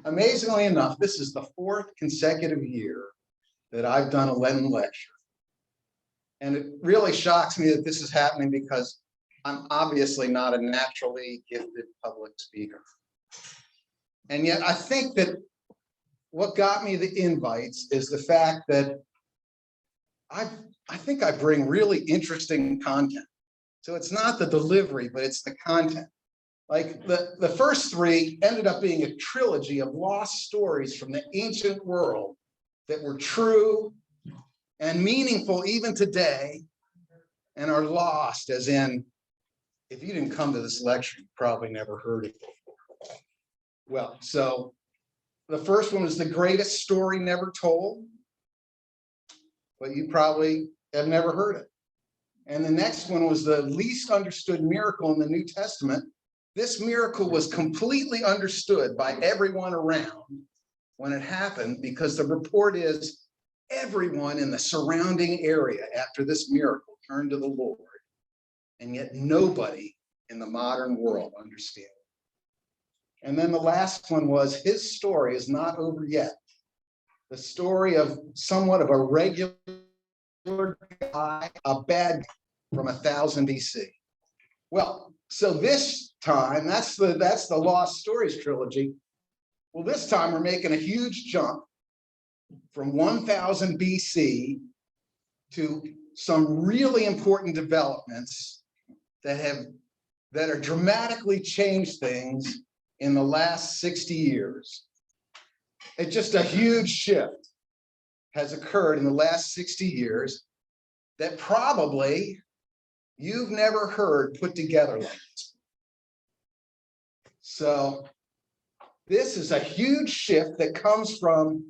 Amazingly enough, this is the fourth consecutive year that I've done a Lenten lecture. And it really shocks me that this is happening because I'm obviously not a naturally gifted public speaker. And yet I think that what got me the invites is the fact that I think I bring really interesting content. So it's not the delivery, but it's the content. Like the first three ended up being a trilogy of lost stories from the ancient world that were true and meaningful even today and are lost, as in, if you didn't come to this lecture, you probably never heard it before. Well, so the first one was the greatest story never told, but you probably have never heard it. And the next one was the least understood miracle in the New Testament. This miracle was completely understood by everyone around when it happened, because the report is everyone in the surrounding area after this miracle turned to the Lord, and yet nobody in the modern world understands. And then the last one was his story is not over yet. The story of somewhat of a regular guy, a bad guy from 1000 BC. Well, so this time, that's the Lost Stories trilogy. Well, this time we're making a huge jump from 1000 BC to some really important developments that are dramatically changed things in the last 60 years. It's just a huge shift has occurred in the last 60 years that probably you've never heard put together like this. So this is a huge shift that comes from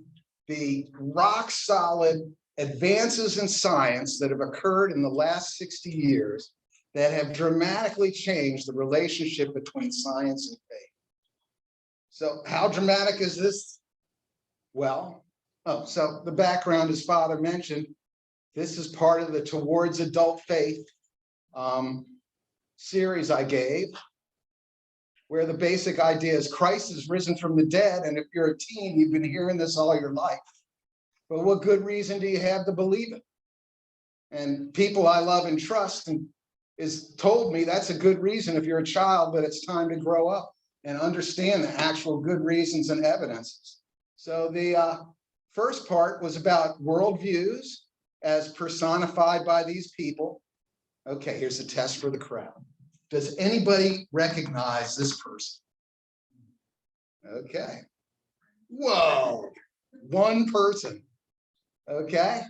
the rock solid advances in science that have occurred in the last 60 years that have dramatically changed the relationship between science and faith. So how dramatic is this? Well, so the background, as Father mentioned, this is part of the Towards Adult Faith series I gave, where the basic idea is Christ is risen from the dead. And if you're a teen, you've been hearing this all your life. But what good reason do you have to believe it? And people I love and trust is told me that's a good reason if you're a child, but it's time to grow up and understand the actual good reasons and evidences. So the first part was about worldviews as personified by these people. Okay, here's a test for the crowd. Does anybody recognize this person? Okay. Whoa, one person. Okay.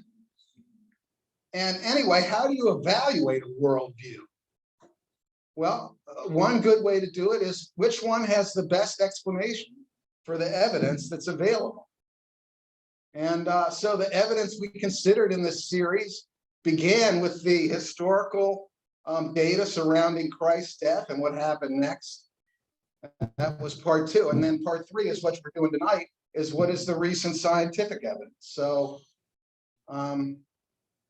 And anyway, how do you evaluate a worldview? Well, one good way to do it is which one has the best explanation for the evidence that's available. And so the evidence we considered in this series began with the historical data surrounding Christ's death and what happened next. That was part two. And then part three is what we're doing tonight, is what is the recent scientific evidence. So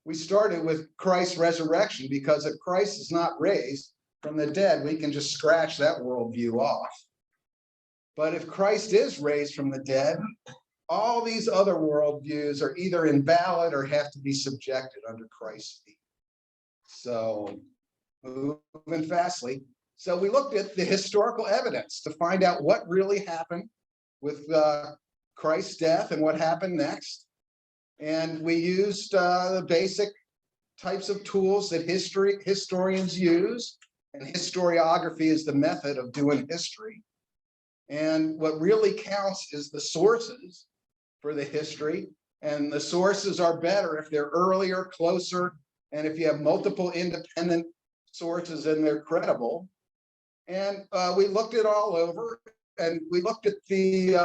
we started with Christ's resurrection, because if Christ is not raised from the dead, we can just scratch that worldview off. But if Christ is raised from the dead, all these other worldviews are either invalid or have to be subjected under Christ's feet. So moving fastly. So we looked at the historical evidence to find out what really happened with Christ's death and what happened next. And we used the basic types of tools that historians use, and historiography is the method of doing history. And what really counts is the sources for the history, and the sources are better if they're earlier, closer, and if you have multiple independent sources and they're credible. And we looked it all over, and we looked at the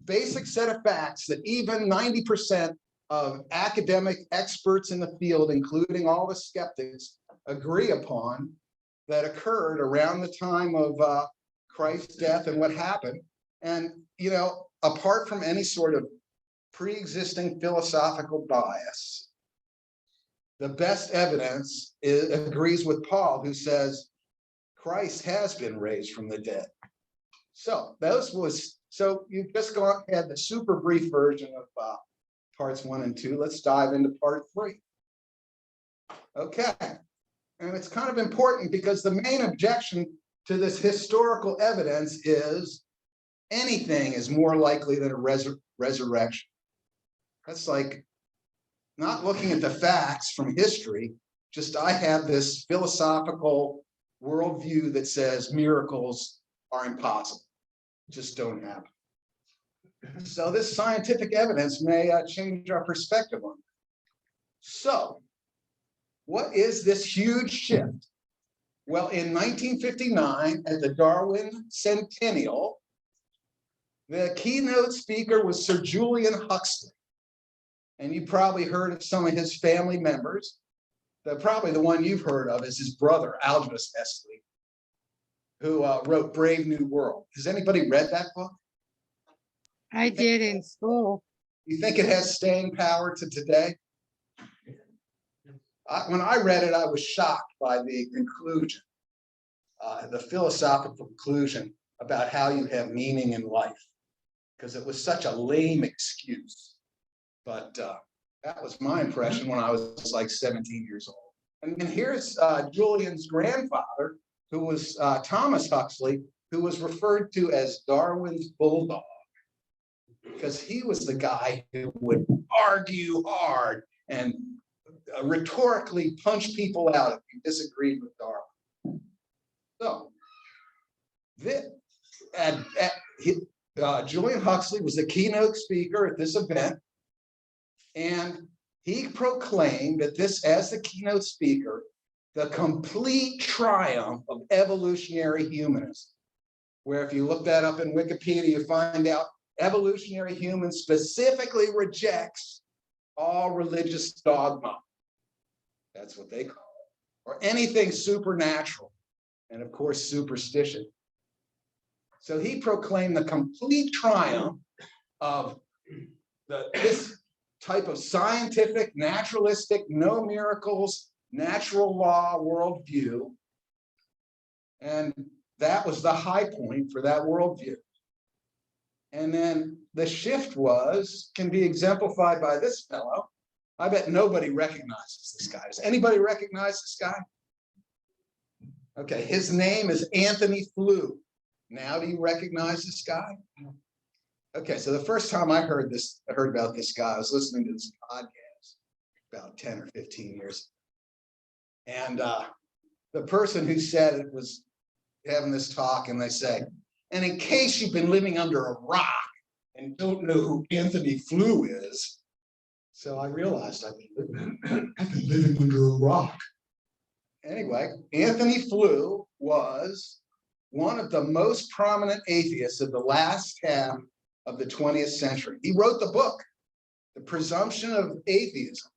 basic set of facts that even 90% of academic experts in the field, including all the skeptics, agree upon, that occurred around the time of Christ's death and what happened. And, you know, apart from any sort of pre-existing philosophical bias, the best evidence agrees with Paul, who says Christ has been raised from the dead. So those was So you've just had the super brief version of parts 1 and 2. Let's dive into part 3. Okay, and it's kind of important because the main objection to this historical evidence is anything is more likely than a resurrection. That's like not looking at the facts from history, just I have this philosophical worldview that says miracles are impossible, just don't happen. So this scientific evidence may change our perspective on it. So what is this huge shift? Well, in 1959, at the Darwin Centennial, the keynote speaker was Sir Julian Huxley. And you probably heard of some of his family members. Probably the one you've heard of is his brother, Aldous Huxley, who wrote Brave New World. Has anybody read that book? I did in school. You think it has staying power to today? When I read it, I was shocked by the conclusion, the philosophical conclusion about how you have meaning in life, because it was such a lame excuse. But that was my impression when I was like 17 years old. And here's Julian's grandfather, who was Thomas Huxley, who was referred to as Darwin's bulldog, because he was the guy who would argue hard and rhetorically punch people out if you disagreed with Darwin. So, Julian Huxley was the keynote speaker at this event. And he proclaimed that this, as the keynote speaker, the complete triumph of evolutionary humanism, where if you look that up in Wikipedia, you find out evolutionary human specifically rejects all religious dogma. That's what they call it, or anything supernatural, and of course, superstition. So he proclaimed the complete triumph of this type of scientific, naturalistic, no miracles, natural law worldview. And that was the high point for that worldview. And then the shift can be exemplified by this fellow. I bet nobody recognizes this guy. Does anybody recognize this guy? Okay, his name is Anthony Flew. Now, do you recognize this guy? Okay, so the first time I heard about this guy, I was listening to this podcast about 10 or 15 years. And the person who said it was having this talk, and they say, and in case you've been living under a rock and don't know who Anthony Flew is, so I realized I've been living under a rock. Anyway, Anthony Flew was one of the most prominent atheists of the last half of the 20th century. He wrote the book, The Presumption of Atheism.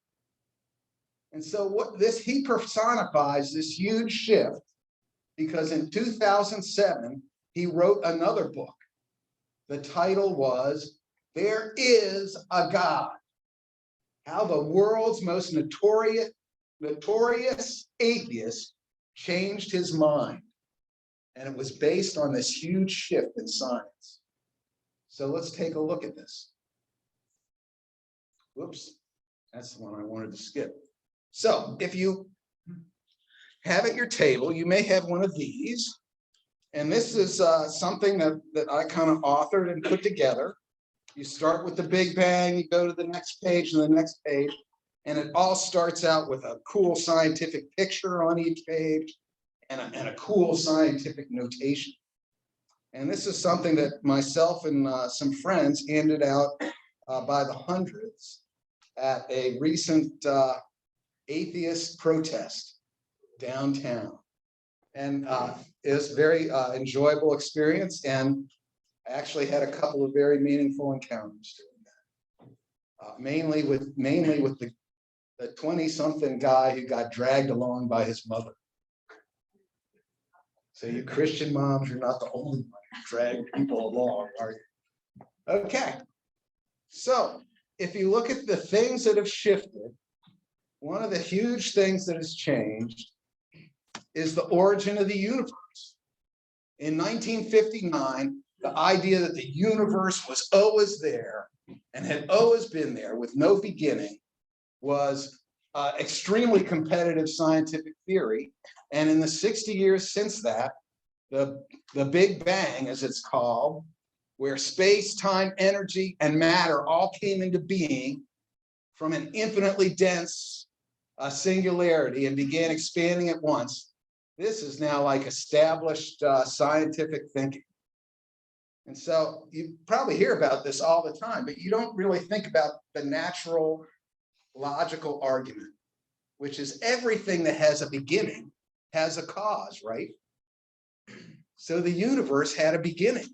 And so he personifies this huge shift, because in 2007, he wrote another book. The title was, There Is a God: How the World's Most Notorious Atheist Changed His Mind. And it was based on this huge shift in science. So let's take a look at this. Whoops, that's the one I wanted to skip. So if you have at your table, you may have one of these. And this is something that I kind of authored and put together. You start with the Big Bang, you go to the next page and the next page, and it all starts out with a cool scientific picture on each page and a cool scientific notation. And this is something that myself and some friends handed out by the hundreds at a recent atheist protest downtown. And it was a very enjoyable experience, and I actually had a couple of very meaningful encounters doing that. Mainly with the 20-something guy who got dragged along by his mother. So you Christian moms, you're not the only one who drag people along, are you? Okay. So if you look at the things that have shifted, one of the huge things that has changed is the origin of the universe. In 1959, the idea that the universe was always there and had always been there with no beginning was extremely competitive scientific theory. And in the 60 years since that, the Big Bang, as it's called, where space, time, energy, and matter all came into being from an infinitely dense singularity and began expanding at once. This is now like established scientific thinking. And so you probably hear about this all the time, but you don't really think about the natural logical argument, which is everything that has a beginning has a cause, right? So the universe had a beginning.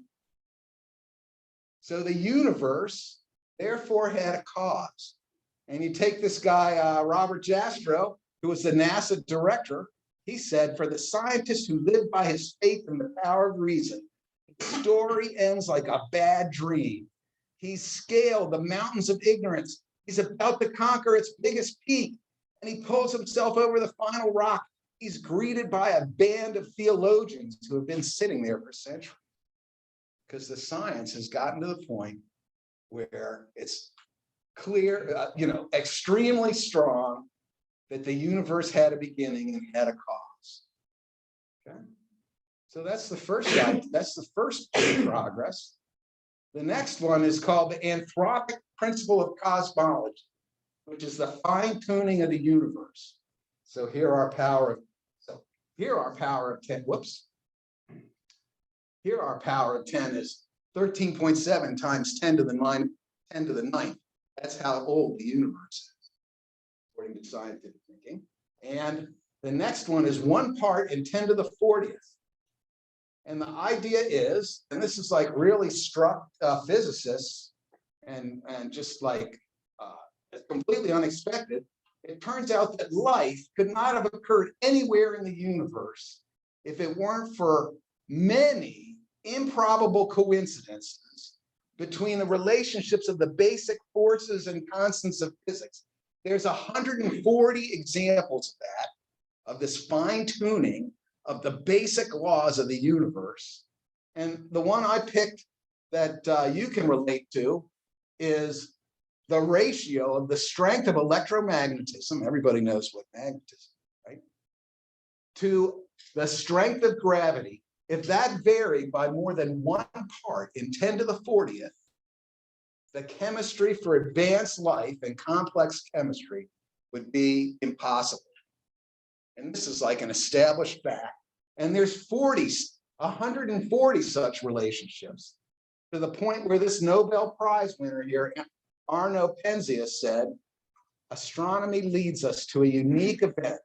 So the universe therefore had a cause. And you take this guy, Robert Jastrow, who was the NASA director, he said, for the scientist who lived by his faith in the power of reason, the story ends like a bad dream. He's scaled the mountains of ignorance. He's about to conquer its biggest peak, and he pulls himself over the final rock. He's greeted by a band of theologians who have been sitting there for centuries, because the science has gotten to the point where it's clear, extremely strong that the universe had a beginning and had a cause. Okay, so that's the first guy. That's the first progress. The next one is called the anthropic principle of cosmology, which is the fine-tuning of the universe. So here our power of 10. Whoops. Here our power of 10 is 13.7 times 10 to the 9th. That's how old the universe is, according to scientific thinking. And the next one is 1 part in 10 to the 40th. And the idea is, and this is like really struck physicists and just like it's completely unexpected. It turns out that life could not have occurred anywhere in the universe if it weren't for many improbable coincidences between the relationships of the basic forces and constants of physics. There's 140 examples of that, of this fine-tuning of the basic laws of the universe. And the one I picked that you can relate to is the ratio of the strength of electromagnetism, everybody knows what magnetism, right, to the strength of gravity. If that varied by more than 1 part in 10 to the 40th, the chemistry for advanced life and complex chemistry would be impossible. And this is like an established fact. And there's 140 such relationships, to the point where this Nobel Prize winner here, Arno Penzias, said, astronomy leads us to a unique event,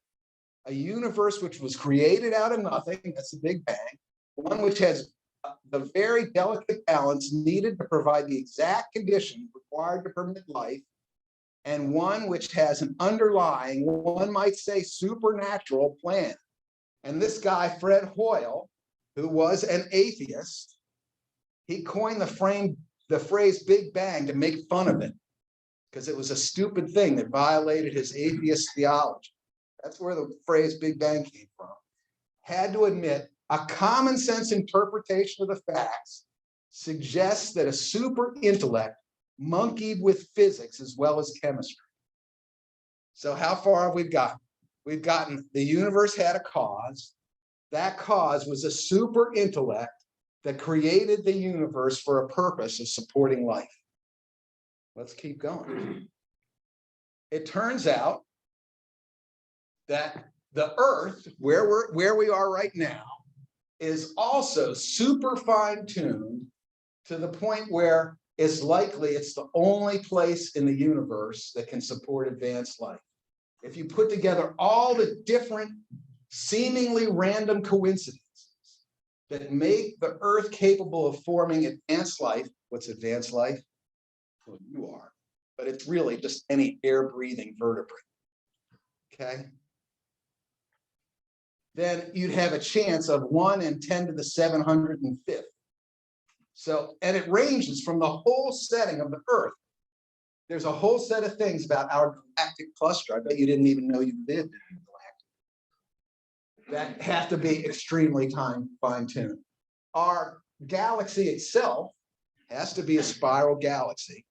a universe which was created out of nothing, that's the Big Bang, one which has the very delicate balance needed to provide the exact conditions required to permit life, and one which has an underlying, one might say, supernatural plan. And this guy, Fred Hoyle, who was an atheist, he coined the phrase Big Bang to make fun of it, because it was a stupid thing that violated his atheist theology. That's where the phrase Big Bang came from. Had to admit, a common sense interpretation of the facts suggests that a super intellect monkeyed with physics as well as chemistry. So how far have we gotten? We've gotten the universe had a cause. That cause was a super intellect that created the universe for a purpose of supporting life. Let's keep going. It turns out that the Earth, where we are right now, is also super fine-tuned to the point where it's likely it's the only place in the universe that can support advanced life. If you put together all the different seemingly random coincidences that make the Earth capable of forming advanced life, what's advanced life? Well, you are, but it's really just any air-breathing vertebrate, okay? Then you'd have a chance of 1 in 10 to the 705th. So, and it ranges from the whole setting of the Earth. There's a whole set of things about our galactic cluster. I bet you didn't even know you lived in a galactic. That have to be extremely fine-tuned. Our galaxy itself has to be a spiral galaxy.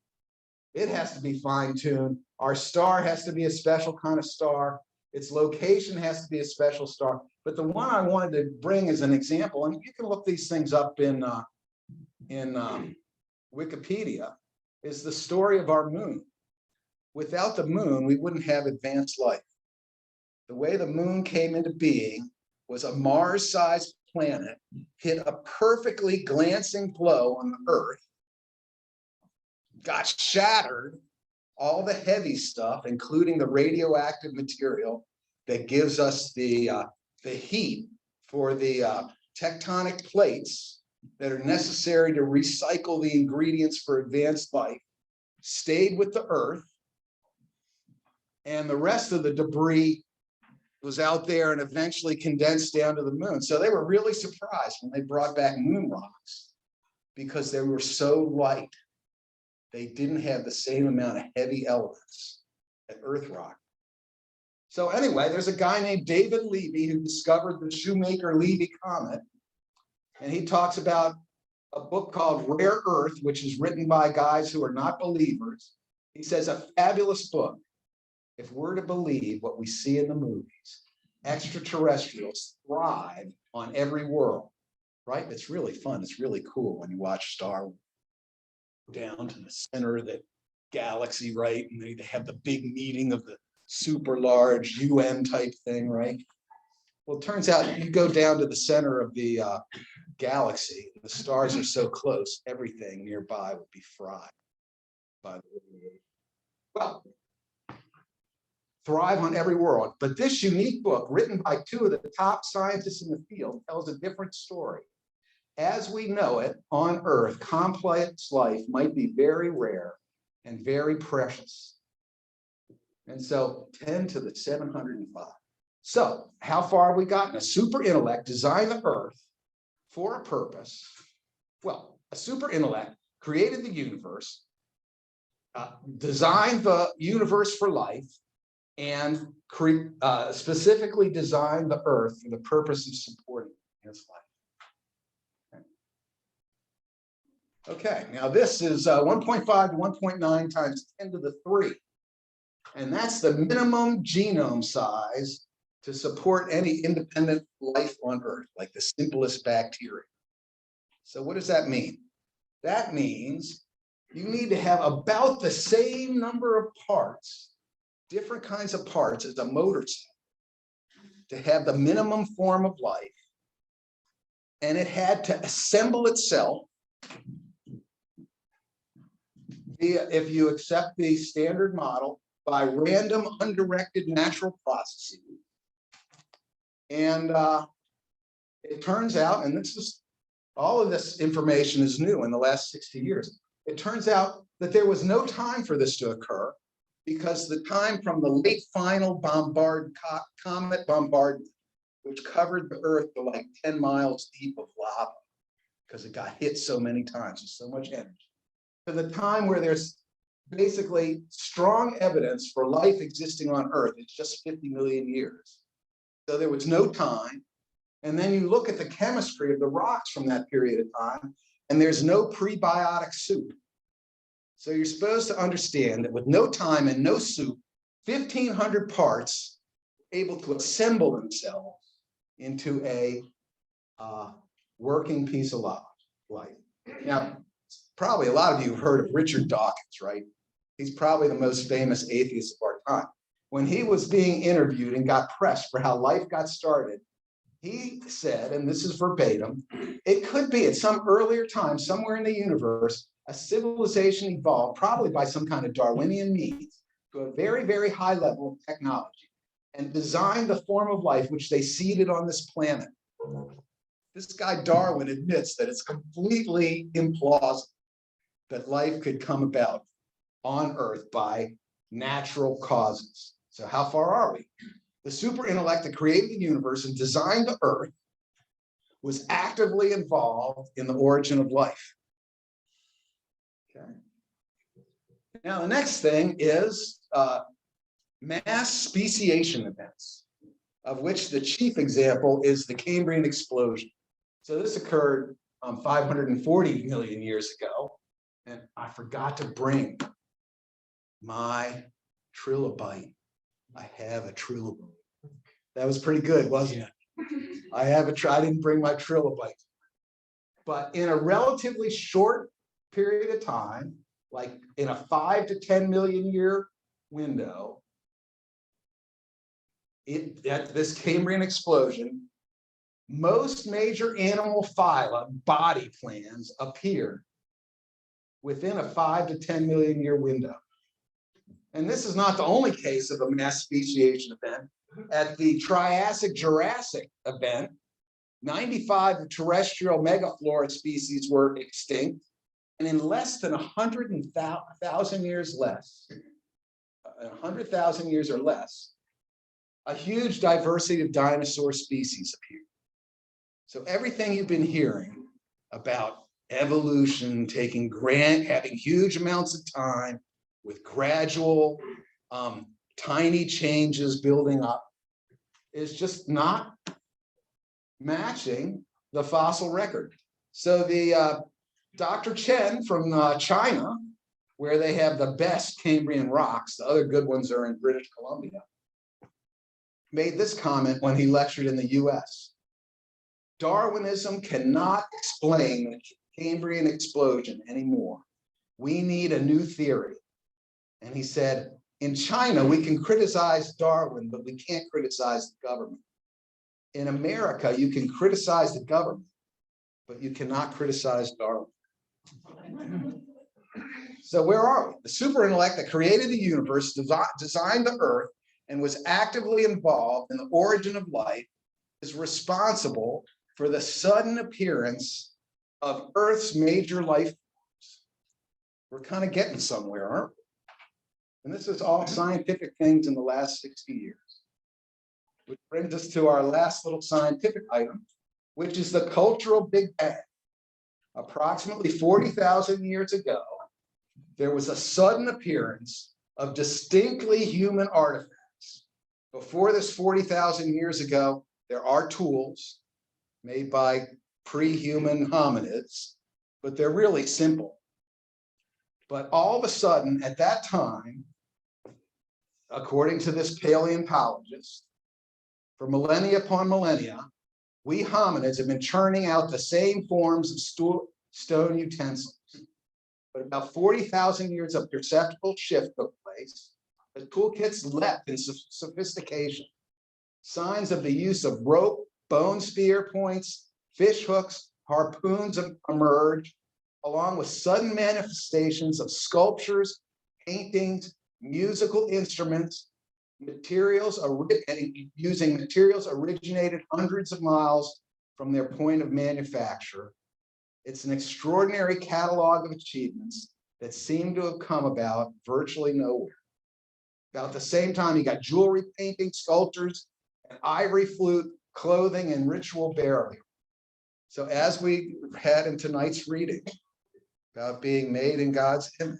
It has to be fine-tuned. Our star has to be a special kind of star. Its location has to be a special star. But the one I wanted to bring as an example, and you can look these things up in Wikipedia, is the story of our moon. Without the moon, we wouldn't have advanced life. The way the moon came into being was a Mars-sized planet hit a perfectly glancing blow on the Earth, got shattered, all the heavy stuff, including the radioactive material that gives us the heat for the tectonic plates that are necessary to recycle the ingredients for advanced life, stayed with the Earth, and the rest of the debris was out there and eventually condensed down to the moon. So they were really surprised when they brought back moon rocks because they were so light. They didn't have the same amount of heavy elements that Earth rock. So anyway, there's a guy named David Levy who discovered the Shoemaker-Levy comet. And he talks about a book called Rare Earth, which is written by guys who are not believers. He says, a fabulous book. If we're to believe what we see in the movies, extraterrestrials thrive on every world, right? It's really fun. It's really cool when you watch Star Wars down to the center of the galaxy, right? And they have the big meeting of the super large UN type thing, right? Well, it turns out you go down to the center of the galaxy, the stars are so close, everything nearby would be fried by the radiation. Well, thrive on every world. But this unique book, written by two of the top scientists in the field, tells a different story. As we know it on Earth, complex life might be very rare and very precious. And so 10 to the 705. So how far have we gotten? A super intellect designed the Earth for a purpose. Well, a super intellect created the universe, designed the universe for life, and specifically designed the Earth for the purpose of supporting its life. Okay, now this is 1.5 to 1.9 times 10 to the 3. And that's the minimum genome size to support any independent life on Earth, like the simplest bacteria. So what does that mean? That means you need to have about the same number of parts, different kinds of parts as a motor cell, to have the minimum form of life. And it had to assemble itself if you accept the standard model, by random undirected natural processes. And it turns out, and this is all of this information is new in the last 60 years. It turns out that there was no time for this to occur because the time from the late final comet bombardment, which covered the Earth to like 10 miles deep of lava, because it got hit so many times with so much energy, to the time where there's basically strong evidence for life existing on Earth, it's just 50 million years. So there was no time. And then you look at the chemistry of the rocks from that period of time, and there's no prebiotic soup. So you're supposed to understand that with no time and no soup, 1,500 parts able to assemble themselves into a working piece of life. Now, probably a lot of you have heard of Richard Dawkins, right? He's probably the most famous atheist of our time. When he was being interviewed and got pressed for how life got started, he said, and this is verbatim, it could be at some earlier time, somewhere in the universe, a civilization evolved, probably by some kind of Darwinian means, to a very, very high level of technology, and designed the form of life which they seeded on this planet. This guy Darwin admits that it's completely implausible that life could come about on Earth by natural causes. So how far are we? The super intellect that created the universe and designed the Earth was actively involved in the origin of life. Okay. Now, the next thing is mass speciation events, of which the chief example is the Cambrian explosion. So this occurred 540 million years ago. And I forgot to bring my trilobite. I have a trilobite. That was pretty good, wasn't it? I didn't bring my trilobite. But in a relatively short period of time, like in a 5 to 10 million year window, at this Cambrian explosion, most major animal phyla body plans appeared within a 5 to 10 million year window. And this is not the only case of a mass speciation event. At the Triassic-Jurassic event, 95 terrestrial megaflora species were extinct, and in less than 100,000 years less, 100,000 years or less, a huge diversity of dinosaur species appeared. So everything you've been hearing about evolution having huge amounts of time with gradual, tiny changes building up is just not matching the fossil record. So the Dr. Chen from China, where they have the best Cambrian rocks, the other good ones are in British Columbia, made this comment when he lectured in the US. Darwinism cannot explain the Cambrian explosion anymore. We need a new theory. And he said, in China, we can criticize Darwin, but we can't criticize the government. In America, you can criticize the government, but you cannot criticize Darwin. So where are we? The super intellect that created the universe, designed the earth, and was actively involved in the origin of life is responsible for the sudden appearance of Earth's major life forms. We're kind of getting somewhere, aren't we? And this is all scientific things in the last 60 years. Which brings us to our last little scientific item, which is the cultural Big Bang. Approximately 40,000 years ago, there was a sudden appearance of distinctly human artifacts. Before this 40,000 years ago, there are tools made by pre-human hominids, but they're really simple. But all of a sudden, at that time, according to this paleontologist, for millennia upon millennia, we hominids have been churning out the same forms of stone utensils. But about 40,000 years of perceptible shift took place. The toolkits leapt in sophistication. Signs of the use of rope, bone spear points, fish hooks, harpoons emerged, along with sudden manifestations of sculptures, paintings, musical instruments, using materials originated hundreds of miles from their point of manufacture. It's an extraordinary catalog of achievements that seem to have come about virtually nowhere. About the same time, you got jewelry painting, sculptures, an ivory flute, clothing, and ritual burial. So as we had in tonight's reading about being made in God's image,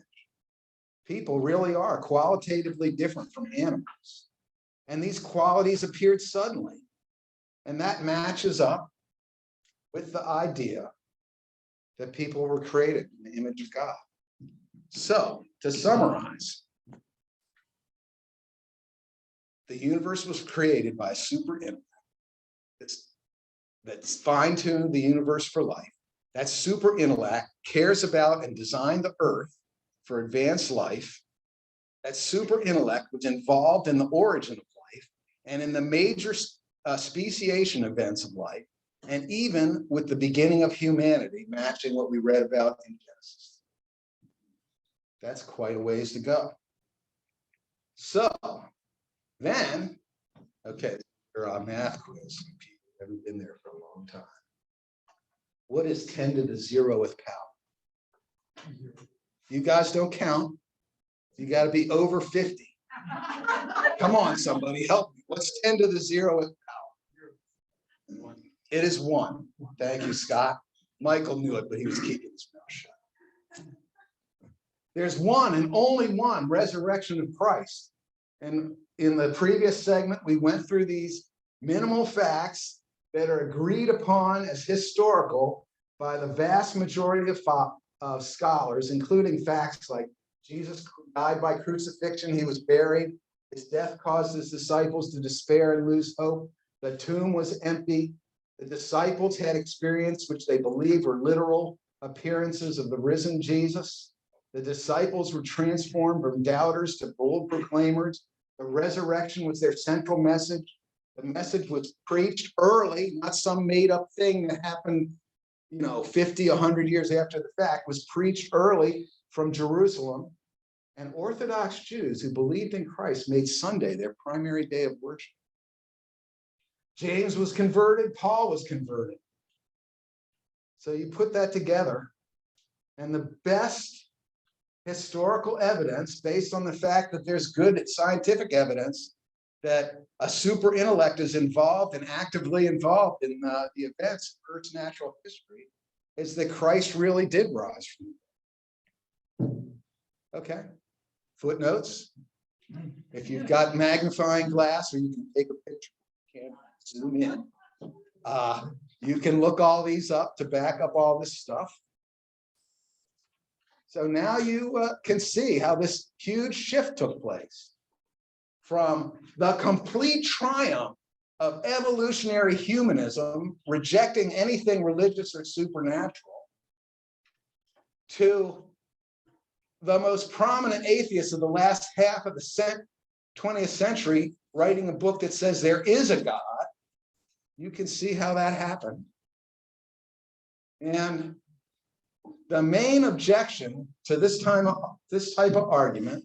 people really are qualitatively different from animals. And these qualities appeared suddenly. And that matches up with the idea that people were created in the image of God. So, to summarize, the universe was created by a super intellect that's fine-tuned the universe for life. That super intellect cares about and designed the earth for advanced life. That super intellect was involved in the origin of life and in the major speciation events of life, and even with the beginning of humanity, matching what we read about in Genesis. That's quite a ways to go. So then, okay, our math quiz. People haven't been there for a long time. What is 10 to the 0th power? You guys don't count. You got to be over 50. Come on, somebody, help me. What's 10 to the 0th power? It is 1. Thank you, Scott. Michael knew it, but he was keeping his mouth shut. There's one and only one resurrection of Christ. And in the previous segment, we went through these minimal facts that are agreed upon as historical by the vast majority of scholars, including facts like Jesus died by crucifixion, he was buried, his death caused his disciples to despair and lose hope, the tomb was empty, the disciples had experienced which they believed were literal appearances of the risen Jesus. The disciples were transformed from doubters to bold proclaimers. The resurrection was their central message. The message was preached early, not some made up thing that happened, 50, 100 years after the fact, was preached early from Jerusalem. And Orthodox Jews who believed in Christ made Sunday their primary day of worship. James was converted, Paul was converted. So you put that together, and the best historical evidence, based on the fact that there's good scientific evidence that a super intellect is involved and actively involved in the events of Earth's natural history, is that Christ really did rise from the dead. Okay, footnotes. If you've got magnifying glass, or you can take a picture, you can zoom in. You can look all these up to back up all this stuff. So now you can see how this huge shift took place from the complete triumph of evolutionary humanism, rejecting anything religious or supernatural, to the most prominent atheist of the last half of the 20th century writing a book that says there is a God. You can see how that happened. And the main objection to this type of argument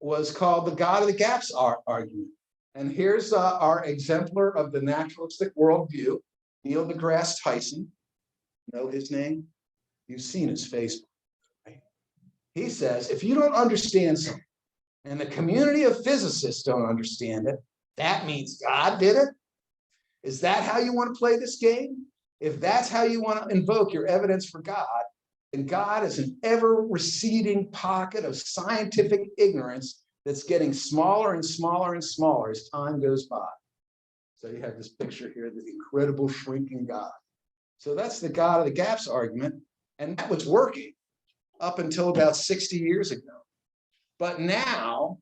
was called the God of the Gaps argument. And here's our exemplar of the naturalistic worldview, Neil deGrasse Tyson. Know his name? You've seen his face. Right? He says, if you don't understand something, and the community of physicists don't understand it, that means God did it? Is that how you want to play this game? If that's how you want to invoke your evidence for God, then God is an ever-receding pocket of scientific ignorance that's getting smaller and smaller and smaller as time goes by. So you have this picture here, the incredible shrinking God. So that's the God of the Gaps argument, and that was working up until about 60 years ago. But now,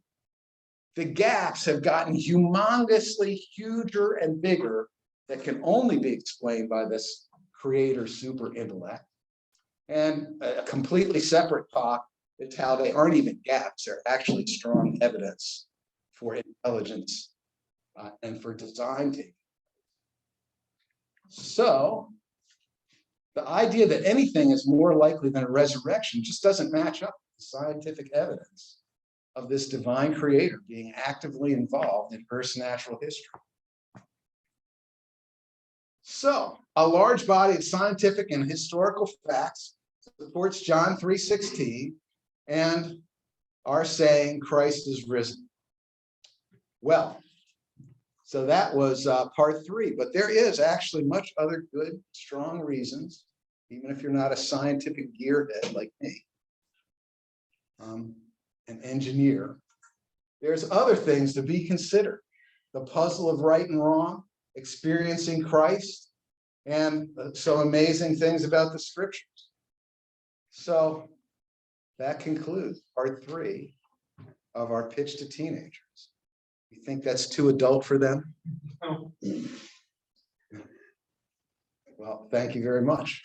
the gaps have gotten humongously huger and bigger that can only be explained by this creator super intellect. And a completely separate talk is how they aren't even gaps, they're actually strong evidence for intelligence and for design taking. So the idea that anything is more likely than a resurrection just doesn't match up with the scientific evidence of this divine creator being actively involved in Earth's natural history. So, a large body of scientific and historical facts supports John 3:16 and our saying Christ is risen. Well, so that was part 3, but there is actually much other good, strong reasons, even if you're not a scientific gearhead like me, an engineer. There's other things to be considered. The puzzle of right and wrong, experiencing Christ, and some amazing things about the scriptures. So that concludes part 3 of our pitch to teenagers. You think that's too adult for them? No. Well, thank you very much.